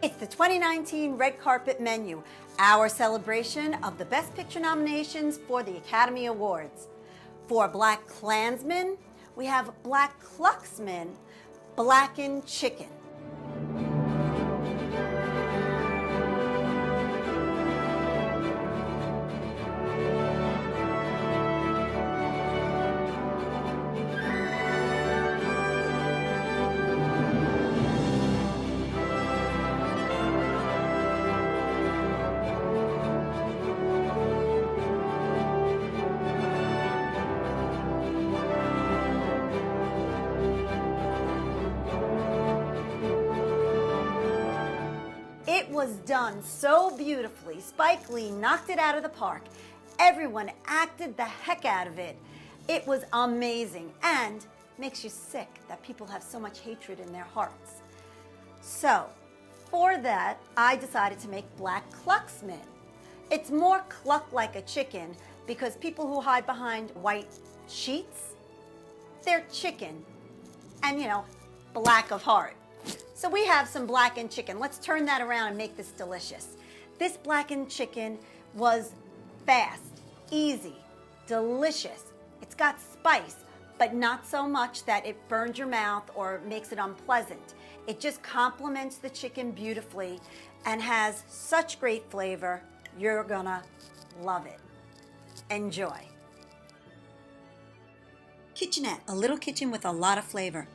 It's the 2019 Red Carpet Menu, our celebration of the Best Picture nominations for the Academy Awards. For Black Klansman, we have Black Kluxman, Blackened Chicken. It was done so beautifully. Spike Lee knocked it out of the park. Everyone acted the heck out of it. It was amazing and makes you sick that people have so much hatred in their hearts. So, for that, I decided to make Black Kluxman. It's more cluck like a chicken because people who hide behind white sheets, they're chicken and, black of heart. So we have some blackened chicken. Let's turn that around and make this delicious. This blackened chicken was fast, easy, delicious. It's got spice, but not so much that it burns your mouth or makes it unpleasant. It just complements the chicken beautifully and has such great flavor. You're gonna love it. Enjoy. KitchAnnette, a little kitchen with a lot of flavor.